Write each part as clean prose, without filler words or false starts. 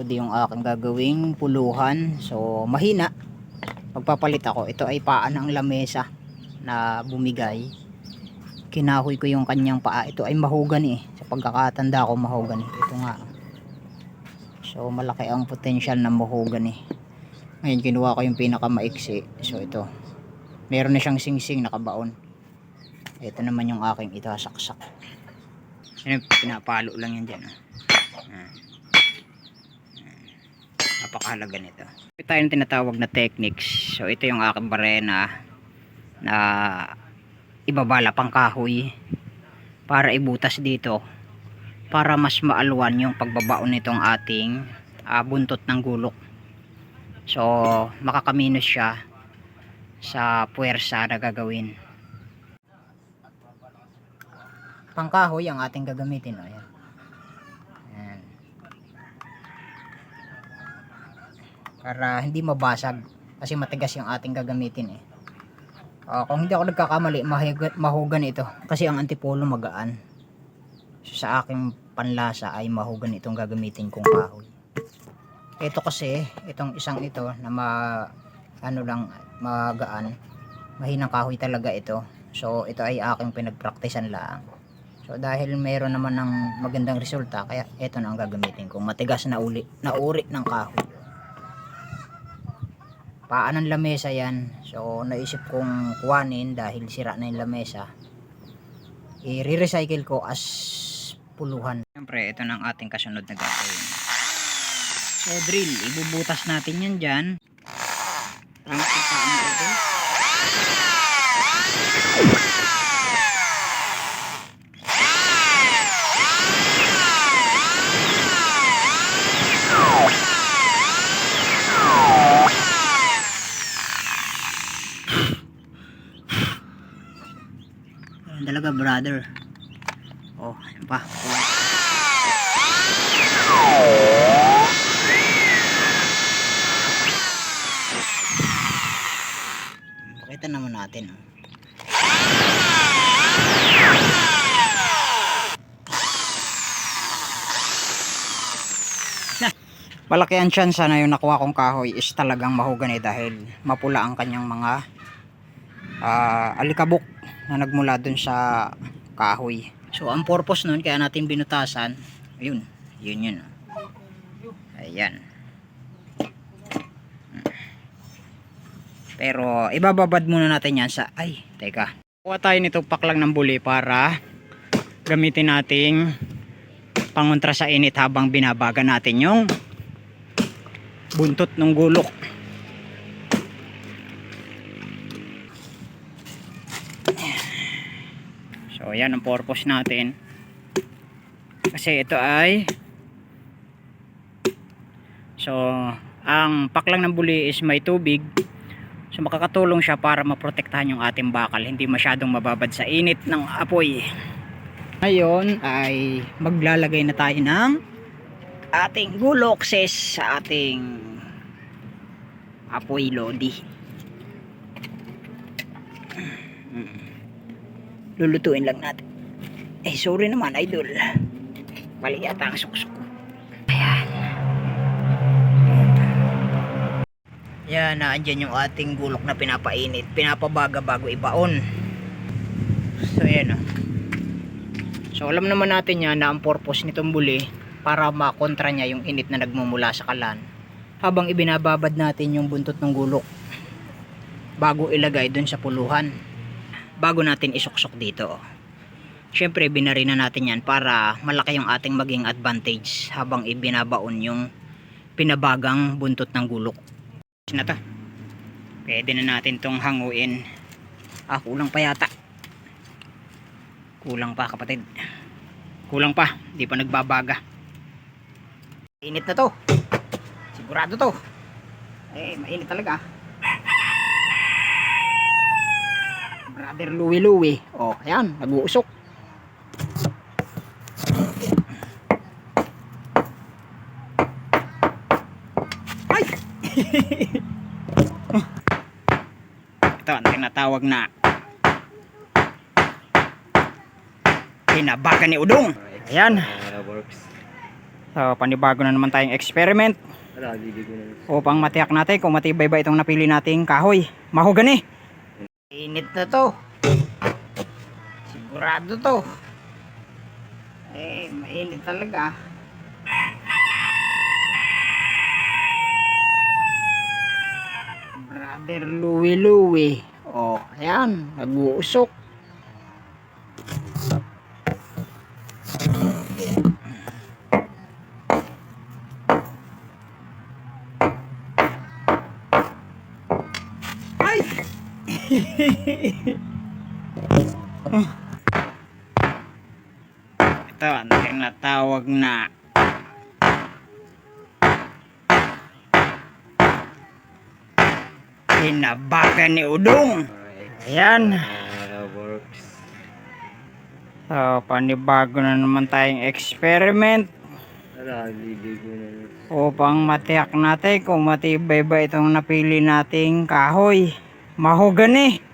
di yung aking gagawing puluhan. So mahina. Magpapalit ako. Ito ay paa ng lamesa na bumigay. Kinahoy ko yung kanyang paa. Ito ay mahogany eh. Sa pagkakatanda ko mahogany. Ito nga. So malaki ang potential ng mahogany. Ngayon kinuha ko yung pinakamaiksi. So ito. Meron na siyang singsing nakabaon. Ito naman yung aking itasaksak. Yan, pinapalo lang yan dyan. Napakahalaga nito. Ito yung tinatawag na techniques. So ito yung aking barena na ibabala pang kahoy para ibutas dito para mas maalwan yung pagbabaon nitong ating buntot ng gulok. So makakaminos siya sa puwersa na gagawin. Pangkahoy ang ating gagamitin. Ayan. Ayan. Para hindi mabasag kasi matigas yung ating gagamitin eh. Kung hindi ako nagkakamali, mahugan ito kasi ang antipolo magaan. So, sa aking panlasa ay mahugan itong gagamitin kong kahoy. Ito kasi itong isang ito na magaan, mahinang kahoy talaga ito. So ito ay aking pinagpraktisan lang. So dahil meron naman ng magandang resulta, kaya ito na ang gagamitin kong matigas na uri ng kahoy. Paa ng lamesa yan. So naisip kong kuhanin dahil sira na yung lamesa. I-recycle ko as puluhan. Siyempre ito na ang ating kasunod na gagawin. So drill, ibubutas natin yan dyan. Talaga brother. Oh, yan pa. Pakita naman natin. Malaki ang chance na yung nakuha kong kahoy is talagang mahogany dahil mapula ang kanyang mga alikabok na nagmula dun sa kahoy. So ang purpose nun kaya natin binutasan, yun. Ayan. Pero ibababad muna natin yan sa teka. Kuha tayo nito paklang ng buli para gamitin nating pangontra sa init habang binabaga natin yung buntot ng gulok. So yan ang purpose natin. Kasi ito ay ang paklang ng buli is may tubig. So makakatulong siya para maprotektahan yung ating bakal, hindi masyadong mababad sa init ng apoy. Ngayon ay maglalagay na tayo ng ating gulok sa ating apoy lodi. Lulutuin lang natin. Sorry naman idol, mali yata ang suksok ko. Ayan. Yan, naandyan yung ating gulok na pinapainit, pinapabaga bago ibaon. So yan o. So alam naman natin yan na ang purpose nitong buli para makontra niya yung init na nagmumula sa kalan habang ibinababad natin yung buntot ng gulok bago ilagay dun sa puluhan, bago natin isuksok dito. Syempre binari na natin yan para malaki yung ating maging advantage habang ibinabaon yung pinabagang buntot ng gulok na to. Pwede na natin tong hanguin. Kulang pa yata. Kulang pa kapatid. Kulang pa, di pa nagbabaga. Init na to. Sigurado to. Mainit talaga. Brother Louie. Ayan, nag-uusok. Ay! Ito ang tinatawag na pinabaga ni Udong. Ayan. So panibago na naman tayong experiment upang matiyak natin kung matibay ba itong napili nating kahoy. Mahogani. Init na to. Sigurado to. Mainit talaga. Brother Louie. Oh, ayan, nag-uusok. Ay! Ito ang tinatawag na hinabakan ni Udong. Ayan. So, panibago na naman tayong experiment upang matiyak natin kung matibay ba itong napili nating kahoy. Mahogani.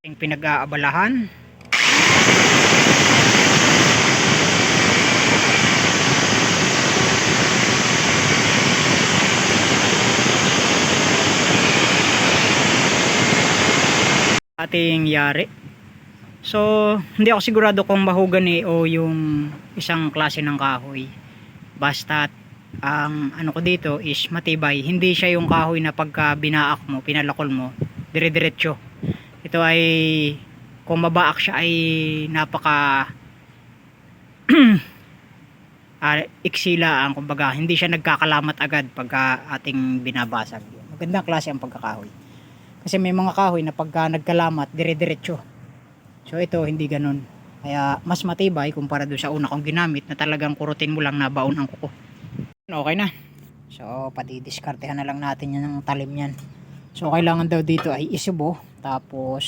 Yung pinag-aabalahan. Ating yari. So, hindi ako sigurado kung mahogani o yung isang klase ng kahoy. Basta ang ano ko dito is matibay. Hindi siya yung kahoy na pagka binaak mo, pinalakol mo, dire-diretso. Ito ay kung mabaak siya ay napaka iksila ang kumbaga, hindi siya nagkakalamat agad pagka ating binabasag. Magandang klase ang pagkakahoy. Kasi may mga kahoy na pagka nagkalamat, dire-diretso. So ito hindi ganun. Kaya mas matibay kumpara doon sa una kong ginamit na talagang kurutin mo lang na baon ang kuko. Okay na. So pati diskartehan na lang natin yan ng talim yan. So kailangan daw dito ay isubo. Tapos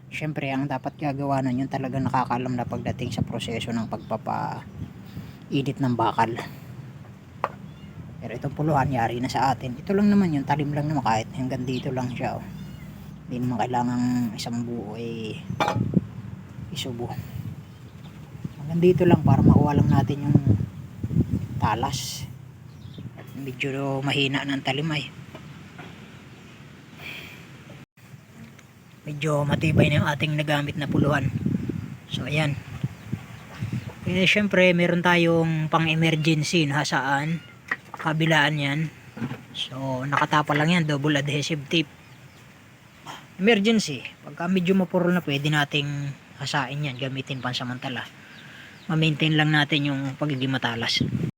syempre ang dapat gagawa nun yung talagang nakakaalam na pagdating sa proseso ng pagpapa-init ng bakal. Pero itong puluhan yari na sa atin. Ito lang naman yung talim lang naman kahit hanggang dito lang siya. Oh. Hindi naman kailangang isang buo eh isubo. Hanggang dito lang para makuha lang natin yung talas. Medyo mahina ng talim ay. Medyo matibay na yung ating nagamit na puluhan. So ayan. Eh syempre meron tayong pang emergency na hasaan. Kabilaan yan. So nakatapa lang yan, double adhesive tape. Emergency. Pagka medyo mapuro na pwede nating hasain yan, gamitin pansamantala. Ma-maintain lang natin yung pagiging matalas.